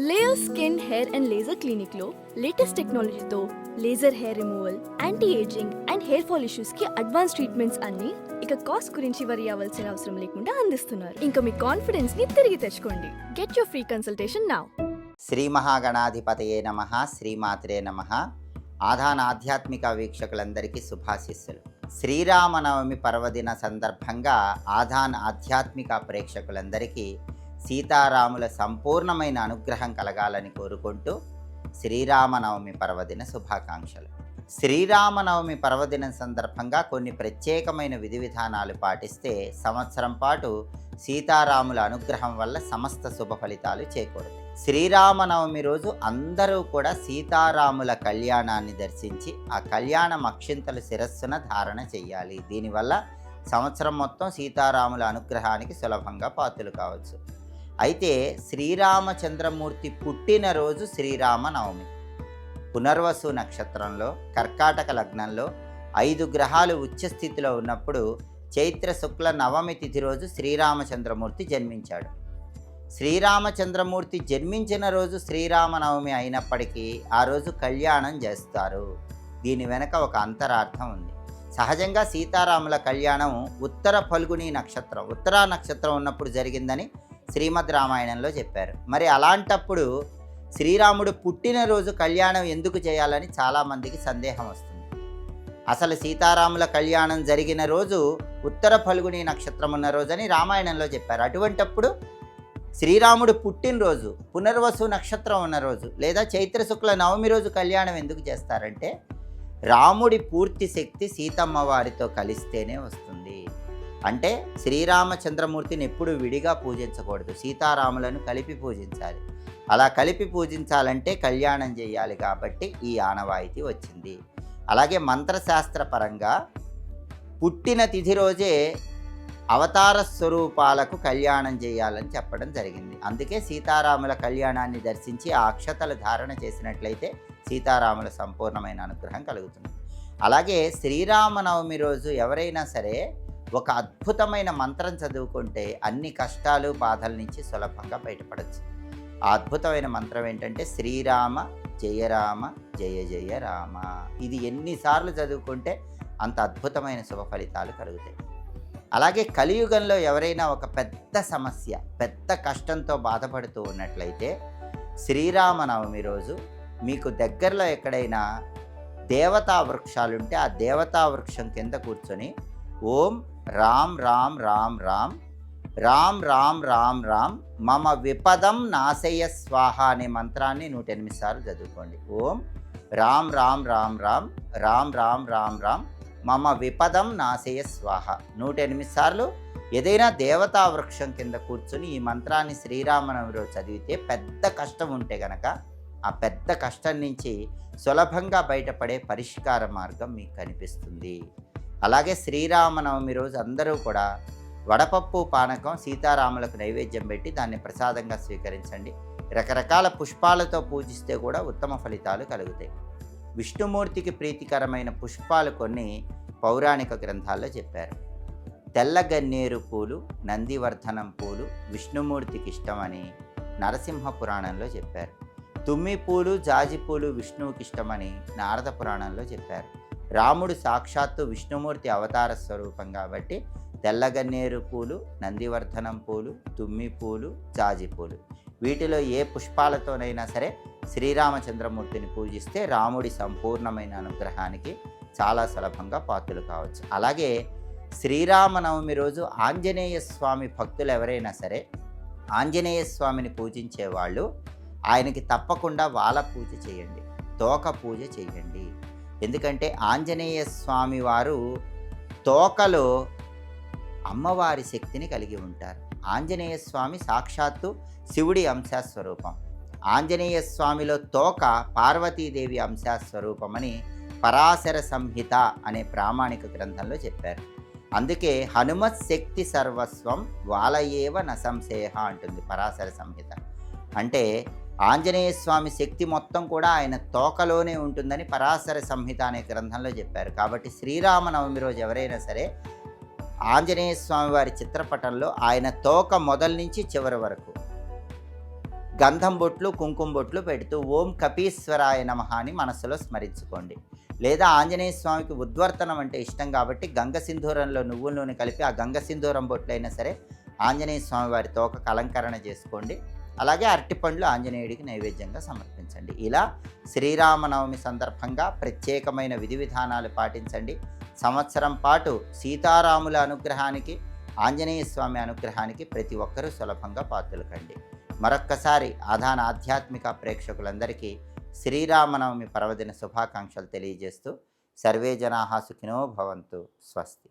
Layer skin hair and laser clinic లో latest టెక్నాలజీతో laser hair removal, anti ageing and hair fall issues కి advance treatments అన్ని ఇక cost గురించి వరి అవ్వాల్సిన అవసరం లేకుండా అందిస్తున్నారు. ఇంకా మీ కాన్ఫిడెన్స్ ని తిరిగి తెచ్చుకోండి. Get your free consultation now. Shri మహాగణాధిపతయే నమః. శ్రీమాత్రే నమః. ఆధాన ఆధ్యాత్మిక వీక్షకులందరికీ శుభాశిస్సులు. శ్రీరామనవమి పర్వదిన సందర్భంగా ఆధాన్ ఆధ్యాత్మిక ప్రేక్షకులందరికీ సీతారాముల సంపూర్ణమైన అనుగ్రహం కలగాలని కోరుకుంటూ శ్రీరామనవమి పర్వదిన శుభాకాంక్షలు. శ్రీరామనవమి పర్వదినం సందర్భంగా కొన్ని ప్రత్యేకమైన విధి విధానాలు పాటిస్తే సంవత్సరం పాటు సీతారాముల అనుగ్రహం వల్ల సమస్త శుభ ఫలితాలు చేకూరుతాయి. శ్రీరామనవమి రోజు అందరూ కూడా సీతారాముల కళ్యాణాన్ని దర్శించి ఆ కళ్యాణం అక్షింతలు శిరస్సున ధారణ చెయ్యాలి. దీనివల్ల సంవత్సరం మొత్తం సీతారాముల అనుగ్రహానికి సులభంగా పాత్రలు కావచ్చు. అయితే శ్రీరామచంద్రమూర్తి పుట్టినరోజు శ్రీరామనవమి. పునర్వసు నక్షత్రంలో కర్కాటక లగ్నంలో 5 గ్రహాలు ఉచ్చస్థితిలో ఉన్నప్పుడు చైత్ర శుక్ల నవమి తిథి రోజు శ్రీరామచంద్రమూర్తి జన్మించాడు. శ్రీరామచంద్రమూర్తి జన్మించిన రోజు శ్రీరామనవమి అయినప్పటికీ ఆ రోజు కళ్యాణం చేస్తారు. దీని వెనక ఒక అంతరార్థం ఉంది. సహజంగా సీతారాముల కళ్యాణం ఉత్తర ఫల్గుని నక్షత్రం, ఉత్తరా నక్షత్రం ఉన్నప్పుడు జరిగిందని శ్రీమద్ రామాయణంలో చెప్పారు. మరి అలాంటప్పుడు శ్రీరాముడు పుట్టినరోజు కళ్యాణం ఎందుకు చేయాలని చాలామందికి సందేహం వస్తుంది. అసలు సీతారాముల కళ్యాణం జరిగిన రోజు ఉత్తర ఫల్గుని నక్షత్రం ఉన్న రోజని రామాయణంలో చెప్పారు. అటువంటప్పుడు శ్రీరాముడు పుట్టినరోజు పునర్వసు నక్షత్రం ఉన్న రోజు లేదా చైత్ర శుక్ల నవమి రోజు కళ్యాణం ఎందుకు చేస్తారంటే రాముడి పూర్తి శక్తి సీతమ్మ వారితో కలిస్తేనే వస్తుంది. అంటే శ్రీరామచంద్రమూర్తిని ఎప్పుడు విడిగా పూజించకూడదు, సీతారాములను కలిపి పూజించాలి. అలా కలిపి పూజించాలంటే కళ్యాణం చేయాలి కాబట్టి ఈ ఆనవాయితీ వచ్చింది. అలాగే మంత్రశాస్త్ర పరంగా పుట్టిన తిథి రోజే అవతార స్వరూపాలకు కళ్యాణం చేయాలని చెప్పడం జరిగింది. అందుకే సీతారాముల కళ్యాణాన్ని దర్శించి ఆ అక్షతలు ధారణ చేసినట్లయితే సీతారాముల సంపూర్ణమైన అనుగ్రహం కలుగుతుంది. అలాగే శ్రీరామనవమి రోజు ఎవరైనా సరే ఒక అద్భుతమైన మంత్రం చదువుకుంటే అన్ని కష్టాలు బాధల నుంచి సులభంగా బయటపడవచ్చు. ఆ అద్భుతమైన మంత్రం ఏంటంటే శ్రీరామ జయ రామ జయ జయ రామ. ఇది ఎన్నిసార్లు చదువుకుంటే అంత అద్భుతమైన శుభ ఫలితాలు కలుగుతాయి. అలాగే కలియుగంలో ఎవరైనా ఒక పెద్ద సమస్య, పెద్ద కష్టంతో బాధపడుతూ ఉన్నట్లయితే శ్రీరామనవమి రోజు మీకు దగ్గరలో ఎక్కడైనా దేవతా వృక్షాలుంటే ఆ దేవతా వృక్షం కింద కూర్చొని ఓం రామ్ రామ్ రామ్ రామ్ రామ్ రామ్ రామ్ రామ్ మమ విపదం నాశయ స్వాహ అనే మంత్రాన్ని 108 సార్లు చదువుకోండి. ఓం రామ్ రామ్ రామ్ రామ్ రామ్ రామ్ రామ్ రామ్ మమ విపదం నాశయ స్వాహ 108 సార్లు ఏదైనా దేవతా వృక్షం కింద కూర్చొని ఈ మంత్రాన్ని శ్రీరామనవమి రోజు చదివితే పెద్ద కష్టం ఉంటే గనక ఆ పెద్ద కష్టం నుంచి సులభంగా బయటపడే పరిష్కార మార్గం మీకు కనిపిస్తుంది. అలాగే శ్రీరామనవమి రోజు అందరూ కూడా వడపప్పు పానకం సీతారాములకు నైవేద్యం పెట్టి దాన్ని ప్రసాదంగా స్వీకరించండి. రకరకాల పుష్పాలతో పూజిస్తే కూడా ఉత్తమ ఫలితాలు కలుగుతాయి. విష్ణుమూర్తికి ప్రీతికరమైన పుష్పాలు కొన్ని పౌరాణిక గ్రంథాల్లో చెప్పారు. తెల్ల గన్నేరు పూలు, నందివర్ధనం పూలు విష్ణుమూర్తికి ఇష్టమని నరసింహ పురాణంలో చెప్పారు. తుమ్మి పూలు, జాజి పూలు విష్ణువుకి ఇష్టమని నారద పురాణంలో చెప్పారు. రాముడు సాక్షాత్తు విష్ణుమూర్తి అవతార స్వరూపం కాబట్టి తెల్లగన్నేరు పూలు, నందివర్ధనం పూలు, తుమ్మి పూలు, జాజి పూలు వీటిలో ఏ పుష్పాలతోనైనా సరే శ్రీరామచంద్రమూర్తిని పూజిస్తే రాముడి సంపూర్ణమైన అనుగ్రహానికి చాలా సులభంగా పాత్రలు కావచ్చు. అలాగే శ్రీరామనవమి రోజు ఆంజనేయ స్వామి భక్తులు ఎవరైనా సరే ఆంజనేయ స్వామిని పూజించే వాళ్ళు ఆయనకి తప్పకుండా వాల పూజ చేయండి, తోక పూజ చేయండి. ఎందుకంటే ఆంజనేయ స్వామి వారు తోకలో అమ్మవారి శక్తిని కలిగి ఉంటారు. ఆంజనేయ స్వామి సాక్షాత్తు శివుడి అంశాస్వరూపం. ఆంజనేయ స్వామిలో తోక పార్వతీదేవి అంశాస్వరూపమని పరాశర సంహిత అనే ప్రామాణిక గ్రంథంలో చెప్పారు. అందుకే హనుమత్ శక్తి సర్వస్వం వాలయేవ నసంశేహ అంటుంది పరాశర సంహిత. అంటే ఆంజనేయ స్వామి శక్తి మొత్తం కూడా ఆయన తోకలోనే ఉంటుందని పరాశర సంహిత అనే గ్రంథంలో చెప్పారు. కాబట్టి శ్రీరామనవమి రోజు ఎవరైనా సరే ఆంజనేయ స్వామి వారి చిత్రపటంలో ఆయన తోక మొదలు నుంచి చివరి వరకు గంధం బొట్లు కుంకుమ బొట్లు పెడుతూ ఓం కపీశ్వరాయ నమః అని మనసులో స్మరించుకోండి. లేదా ఆంజనేయ స్వామికి ఉద్వర్తనం అంటే ఇష్టం కాబట్టి గంగ సింధూరంలో నువ్వుల నూనె కలిపి ఆ గంగ సింధూరం బొట్లైనా సరే ఆంజనేయ స్వామి వారి తోకకు అలంకరణ చేసుకోండి. అలాగే అరటిపండ్లు ఆంజనేయుడికి నైవేద్యంగా సమర్పించండి. ఇలా శ్రీరామనవమి సందర్భంగా ప్రత్యేకమైన విధి విధానాలు పాటించండి. సంవత్సరం పాటు సీతారాముల అనుగ్రహానికి, ఆంజనేయ స్వామి అనుగ్రహానికి ప్రతి ఒక్కరూ సులభంగా పాత్రలు కండి. మరొక్కసారి ఆధాన ఆధ్యాత్మిక ప్రేక్షకులందరికీ శ్రీరామనవమి పర్వదిన శుభాకాంక్షలు తెలియజేస్తూ సర్వే జనాః సుఖినో భవంతు. స్వస్తి.